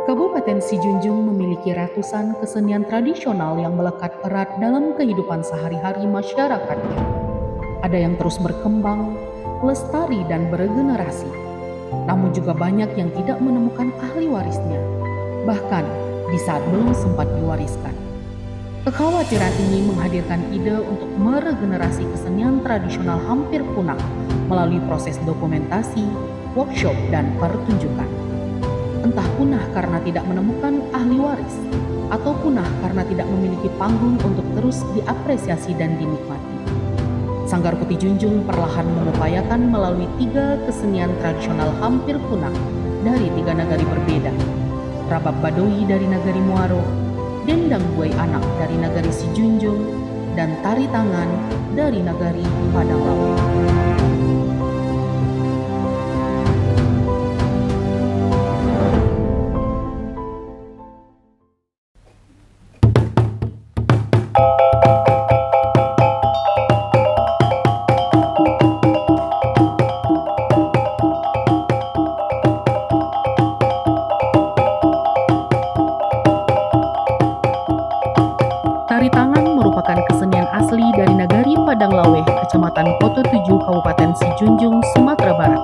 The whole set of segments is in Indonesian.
Kabupaten Sijunjung memiliki ratusan kesenian tradisional yang melekat erat dalam kehidupan sehari-hari masyarakatnya. Ada yang terus berkembang, lestari dan beregenerasi. Namun juga banyak yang tidak menemukan ahli warisnya, bahkan di saat belum sempat diwariskan. Kekhawatiran ini menghadirkan ide untuk meregenerasi kesenian tradisional hampir punah melalui proses dokumentasi, workshop, dan pertunjukan. Entah punah karena tidak menemukan ahli waris, atau punah karena tidak memiliki panggung untuk terus diapresiasi dan dinikmati. Sanggar Putih Junjung perlahan mengupayakan melalui 3 kesenian tradisional hampir punah dari 3 nagari berbeda. Rabab Badowi dari nagari Muaro, Dendang Buai Anak dari nagari Sijunjung, dan Tari Tangan dari nagari Padang Lawe. Tari Tangan merupakan kesenian asli dari nagari Padang Lawe, Kecamatan Koto 7, Kabupaten Sijunjung, Sumatera Barat.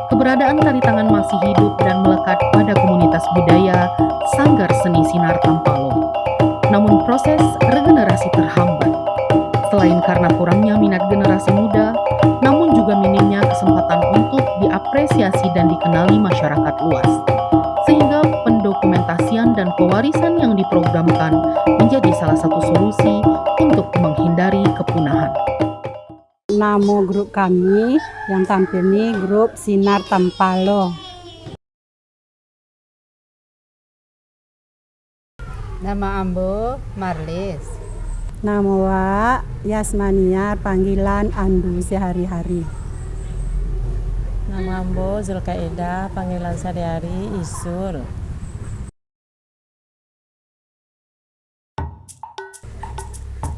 Keberadaan tari tangan masih hidup dan melekat pada komunitas budaya Sanggar Seni Sinar Tampalo. Namun proses regenerasi terhambat. Selain karena kurangnya minat generasi muda, namun juga minimnya kesempatan untuk diapresiasi dan dikenali masyarakat luas. Sehingga pendokumentasian dan pewarisan yang diprogramkan menjadi salah satu solusi untuk menghindari kepunahan. Nama grup kami yang tampil ini grup Sinar Tampalo. Nama Ambo Marlis. Nama Wak Yasmaniar, panggilan Andu sehari-hari. Nama Ambo Zulkaida, panggilan sehari-hari Isul.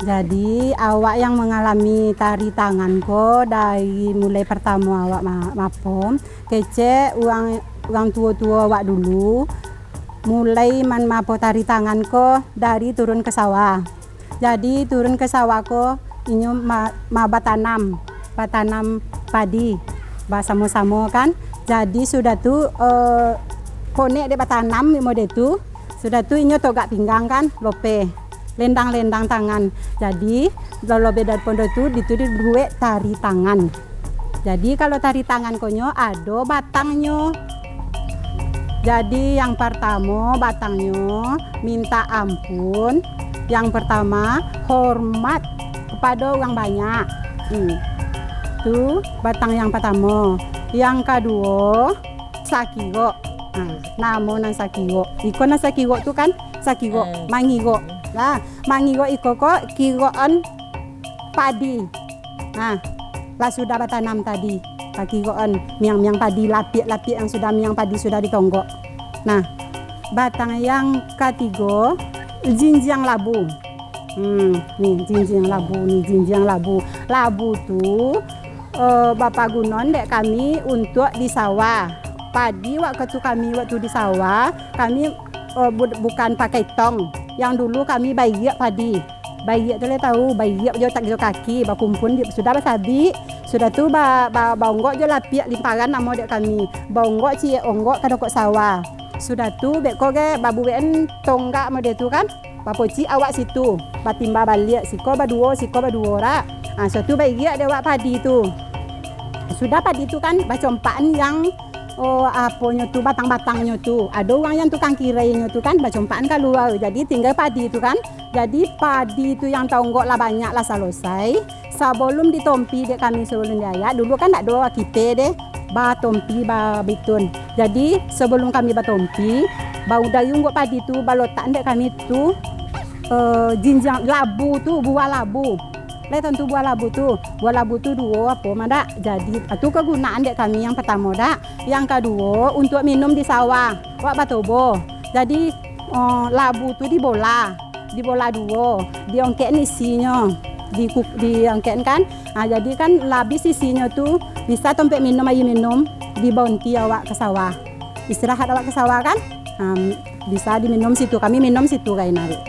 Jadi awak yang mengalami tari tangan ko dari mulai pertama awak mapom, kece uang tua-tua awak dulu mulai mapo tari tangan ko dari turun ke sawah. Jadi turun ke sawah ko inyo batanam padi, sama-sama kan. Jadi sudah tu konek de batanam mode tu, sudah tu inyo togak pinggang kan, lope. Lendang-lendang tangan. Jadi kalau beda pondok itu dibuat tari tangan. Jadi kalau tari tangan konyo ada batangnya. Jadi yang pertama batangnya minta ampun. Yang pertama hormat kepada orang banyak. Itu batang yang pertama. Yang kedua sakigo. Nama nang sakigo. Iko nang sakigo tu kan sakigo mangigo. Nah, mangigo iko ko kigoan padi. Nah, lah sudah batanam tadi. Kigoan miang padi lapik yang sudah miang padi sudah ditonggok. Nah, batang yang ketiga jinjang labu. Nih jinjang labu. Labu tu Bapak Gunon dek kami untuk di sawah. Padi waktu kami di sawah, kami bukan pakai tong. Yang dulu kami bayiak padi. Bayiak tu le tahu, bayiak jo tak jo kaki, bakumpun sudah basabi, sudah tu baonggok jo lapiak limparan nama dek kami. Baonggok cie onggok kadokok sawah. Sudah tu beko ge babu ben tonggak mode tu kan. Bapoci awak situ, batimba balik siko baduo ra. Suatu bayiak de awak padi tu. Sudah padi tu kan bacompaan yang aponya tu batang-batangnya tu. Ada orang yang tukang kirainya tu kan bacompaan keluar. Jadi tinggal padi tu kan. Jadi padi tu yang tonggok lah banyak lah selesai. Sebelum ditompi dek kami sebelum dia dulu kan tak ada kipe deh. Batompi bitun. Jadi sebelum kami batompi, bau dayung buat padi tu balotan dek kami tu jinjang labu tu, buah labu. Tentu buah labu tu dua apa mana jadi itu kegunaan dek kami yang pertama dak. Yang kedua untuk minum di sawah wak batobo. Jadi labu tu dibola dua, diongkek isinya, diangkat kan. Jadi kan labis isinya tu bisa tempat minum air minum di bonti awak ke sawah. Istirahat awak ke sawah kan. Bisa diminum situ, kami minum situ kayak narik.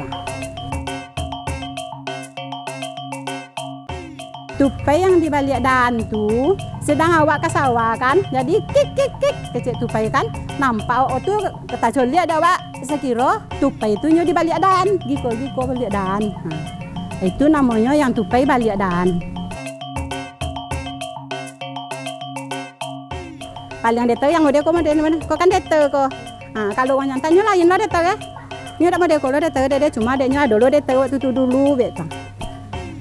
Tupai yang di balik daan tu sedang awak ke sawah kan, jadi kik kecil tupai kan, nampak tu kata coli ada awak sekira tupai tu nyo di balik daan, giko balik daan. Itu namanya yang tupai balik daan. Paling deto yang mode ko kan deto ko. Kalau orang yang tanya lain lah deto ya. Nyo dak mode ko lo deto dede cuma deknya ada lo deto waktu tu dulu beto.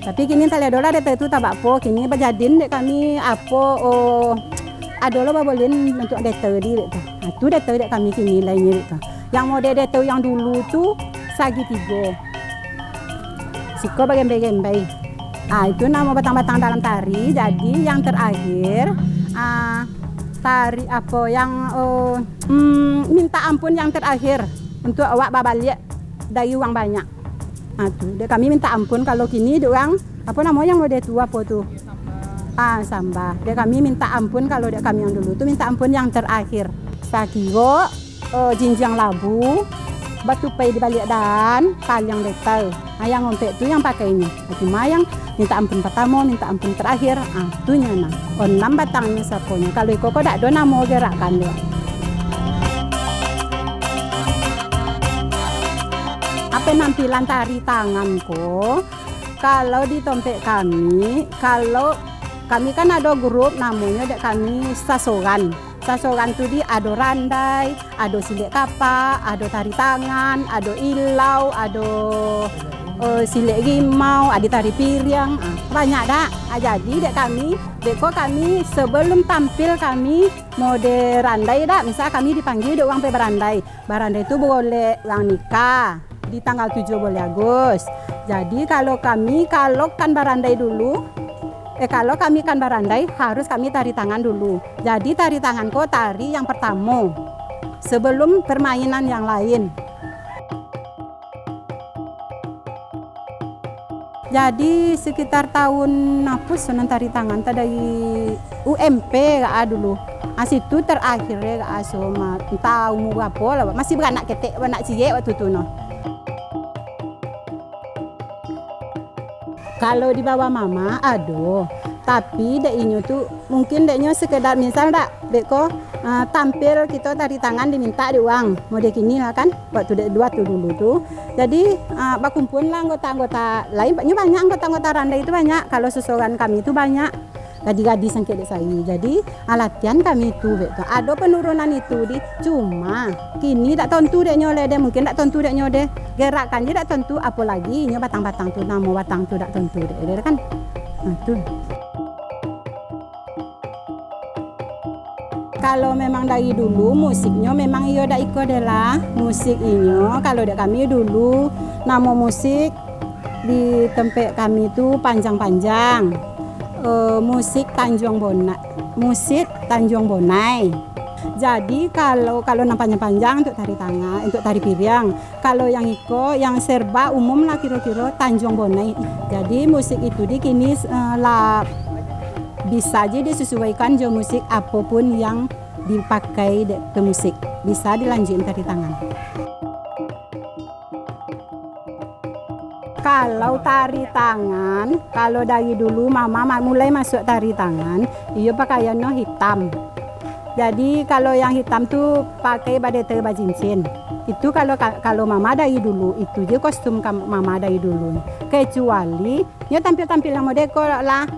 Tapi kini tak ada lah deto itu tabak po, kini berjadin dek kami apa ada lo babolin untuk deto di beto. Itu deto dek kami kini lainnya beto. Yang mode deto yang dulu tu sagi 3. Siko bagembe-gembe. Itu nama batang-batang dalam tari. Jadi yang terakhir tari apa yang minta ampun yang terakhir untuk awak babalik dari uang banyak. Tuh, kami minta ampun kalau kini orang apa namanya yang mode tua apa tuh? Samba. Kami minta ampun kalau kami yang dulu tuh minta ampun yang terakhir. Sakiro jinjang labu, batu pai di balik dan paling detail. Yang ngompek tuh yang pakainya. Cuma yang minta ampun pertama, minta ampun terakhir, tuh nyana. Onam batangnya saponya. Kalau iko dak do namo gerakan dia. Penampilan tari tangan ko kalau di tempat kami, kalau kami kan ada grup namanya dek kami sasogan tu di ada randai, ada silek kapak, ada tari tangan, ada ilau, ada silek rimau, ada tari piring, banyak dah. Jadi dek kami sebelum tampil kami mode randai dah, misal kami dipanggil dek orang pe berandai itu boleh orang nikah di tanggal 7 boleh Agustus. Jadi kalau kami kan barandai dulu, kalau kami kan barandai harus kami tari tangan dulu. Jadi tari tangan ko tari yang pertama sebelum permainan yang lain. Jadi sekitar tahun sonan tari tangan dari UMP dulu. Situ terakhirnya asoma tahu mu apa lah, masih beranak ketek anak cie waktu tu no. Kalau di bawah mama ada, tapi deknya tuh mungkin deknya sekedar misal deko tampil kita tari tangan diminta di uang, mode kini lah kan, waktu dek dua tuh dulu tuh. Jadi berkumpul lah anggota-anggota lain, banyak anggota-anggota randai itu banyak. Kalau seseorang kami itu banyak. Gadis-gadis yang kayak saya. Jadi latihan kami itu betul. Ada penurunan itu di cuma kini tak tentu dek nyole deh, mungkin tak tentu dek nyole gerakan je tak tentu, apalagi nya batang-batang tu nama batang tu tak tentu dek kan. Tuh. Kalau memang dari dulu musiknya memang iyo dak iko adalah musik inyo. Kalau dek kami dulu nama musik di tempat kami itu panjang-panjang. Musik Tanjung Bonai. Jadi kalau nampaknya panjang untuk tari tangan, untuk tari piring. Kalau yang iko yang serba umum lah kira-kira Tanjung Bonai. Jadi musik itu di kini lah bisa aja disesuaikan jo musik apapun yang dipakai ke musik. Bisa dilanjutin tari tangan. Kalau tari tangan, kalau dari dulu mama mulai masuk tari tangan, iya pakaiannya hitam. Jadi kalau yang hitam tuh pakai badete bajincin. Itu kalau mama dari dulu, itu je kostum mama dari dulu. Kecuali dia tampil-tampil yang modeko lah,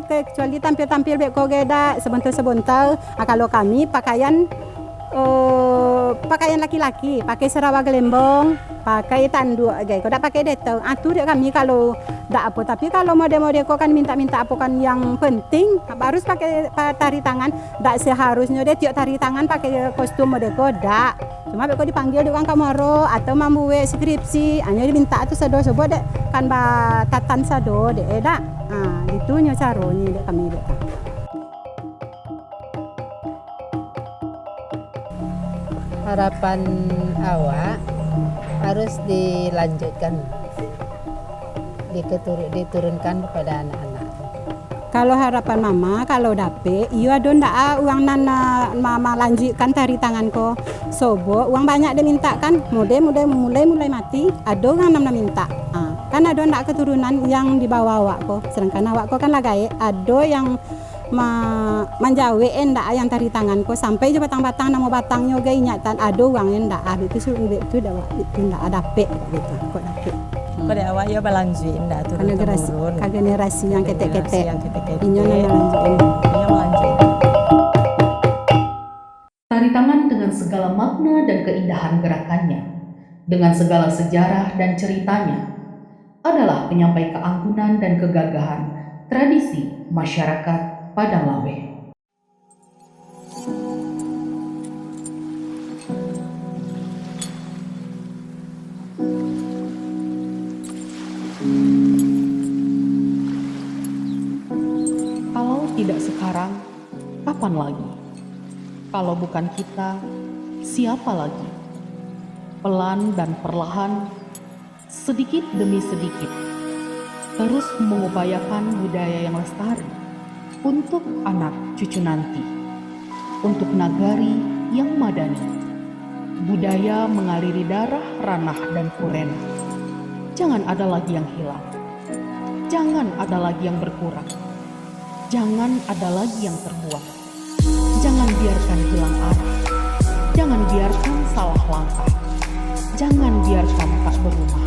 kecuali tampil-tampil beko geda sebentar-sebentar. Kalau kami pakaian laki-laki, pakai serawak gelembong, pakai tanduk, kau dak pakai detong. Itu dek kami kalau dak apa. Tapi kalau mode-mode kau kan minta-minta apa kan yang penting harus pakai tari tangan. Dak seharusnya dek tiap tari tangan pakai kostum mode kau dak. Cuma kau dipanggil di orang kamaro atau membuat skripsi, hanya diminta tu sado sebab dek kan tatan sado dek dak. Itu nya caranya dek kami dek. Harapan awak harus dilanjutkan, diturunkan kepada anak-anak. Kalau harapan mama, kalau dapet, iya ada ndak uang nana mama lanjutkan tari tangan ko. Sobo uang banyak dia minta kan, mulai mati, ada orang nama minta. Kan ada ndak keturunan yang dibawa awak ko. Sedangkan awak ko kan lagae, ada yang menjawe ndak yang tari tangan ko sampai je batang-batang nama batangnya ge ingatan ada uang yang ndak itu itu ndak ada dapet gitu. Kok dapet. Kok dek awak ya balanjuin dah turun temurun. Ke generasi yang ketek-ketek. Yang ketek-ketek. Inyo nana lanjutin. Iya melanjut. Tari tangan dengan segala makna dan keindahan gerakannya, dengan segala sejarah dan ceritanya, adalah penyampai keanggunan dan kegagahan tradisi masyarakat Padang Lawe. Kalau tidak sekarang, kapan lagi? Kalau bukan kita, siapa lagi? Pelan dan perlahan, sedikit demi sedikit, terus mengupayakan budaya yang lestari untuk anak cucu nanti, untuk nagari yang madani. Budaya mengaliri darah, ranah, dan kurena. Jangan ada lagi yang hilang. Jangan ada lagi yang berkurang. Jangan ada lagi yang terbuang. Jangan biarkan hilang arah. Jangan biarkan salah langkah. Jangan biarkan tak berumah.